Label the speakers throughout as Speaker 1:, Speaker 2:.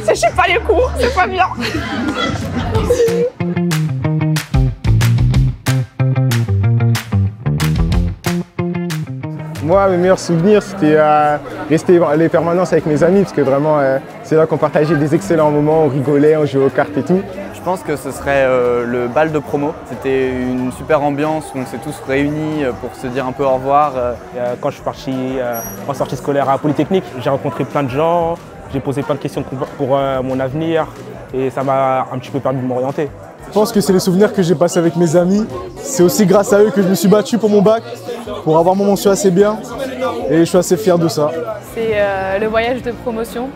Speaker 1: Si je suis pas les cours, c'est pas bien.
Speaker 2: Moi, mes meilleurs souvenirs, c'était rester les permanences avec mes amis, parce que vraiment, c'est là qu'on partageait des excellents moments, on rigolait, on jouait aux cartes et tout.
Speaker 3: Je pense que ce serait le bal de promo. C'était une super ambiance où on s'est tous réunis pour se dire un peu au revoir.
Speaker 4: Quand je suis parti en sortie scolaire à Polytechnique, j'ai rencontré plein de gens, j'ai posé plein de questions pour mon avenir et ça m'a un petit peu permis de m'orienter.
Speaker 5: Je pense que c'est les souvenirs que j'ai passés avec mes amis. C'est aussi grâce à eux que je me suis battu pour mon bac, pour avoir mon mention assez bien. Et je suis assez fier de ça.
Speaker 1: C'est le voyage de promotion.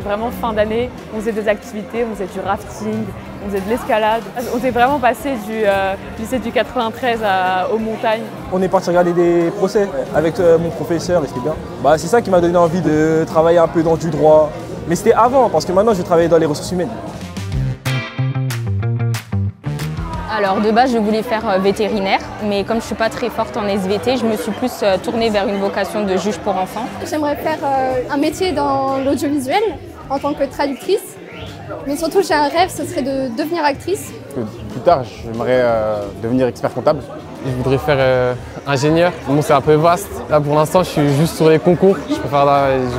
Speaker 1: Vraiment fin d'année, on faisait des activités, on faisait du rafting, on faisait de l'escalade. On s'est vraiment passé du lycée du 93 aux montagnes.
Speaker 4: On est parti regarder des procès avec mon professeur et c'était bien. C'est ça qui m'a donné envie de travailler un peu dans du droit. Mais c'était avant, parce que maintenant je travaille dans les ressources humaines.
Speaker 6: Alors de base je voulais faire vétérinaire, mais comme je ne suis pas très forte en SVT, je me suis plus tournée vers une vocation de juge pour enfants.
Speaker 7: J'aimerais faire un métier dans l'audiovisuel en tant que traductrice, mais surtout j'ai un rêve, ce serait de devenir actrice.
Speaker 2: Plus tard, j'aimerais devenir expert comptable.
Speaker 8: Je voudrais faire ingénieur. Bon, c'est un peu vaste. Là, pour l'instant, je suis juste sur les concours.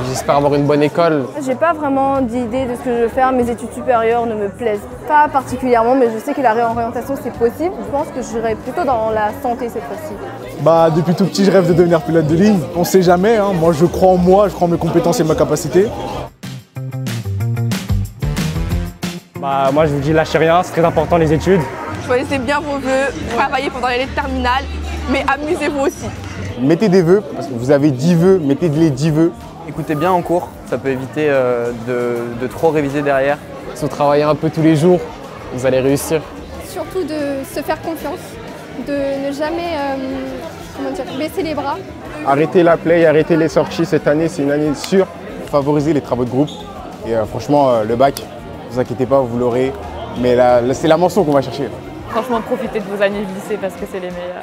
Speaker 8: J'espère avoir une bonne école.
Speaker 9: J'ai pas vraiment d'idée de ce que je veux faire. Mes études supérieures ne me plaisent pas particulièrement, mais je sais que la réorientation, c'est possible. Je pense que j'irai plutôt dans la santé cette fois-ci.
Speaker 5: Depuis tout petit, je rêve de devenir pilote de ligne. On sait jamais, hein. Moi je crois en moi, je crois en mes compétences et ma capacité.
Speaker 4: Moi je vous dis lâchez rien, c'est très important les études.
Speaker 1: Choisissez bien vos vœux, travaillez pendant les terminales, mais amusez-vous aussi.
Speaker 2: Mettez des vœux, parce que vous avez 10 vœux, mettez les 10 vœux.
Speaker 3: Écoutez bien en cours, ça peut éviter de trop réviser derrière.
Speaker 8: Si vous travaillez un peu tous les jours, vous allez réussir.
Speaker 7: Surtout de se faire confiance, de ne jamais baisser les bras.
Speaker 2: Arrêtez la play, arrêtez les sorties cette année, c'est une année sûre. Favorisez les travaux de groupe. Et franchement, le bac, ne vous inquiétez pas, vous l'aurez. Mais là, c'est la mention qu'on va chercher.
Speaker 1: Franchement, profitez de vos années de lycée parce que c'est les meilleures.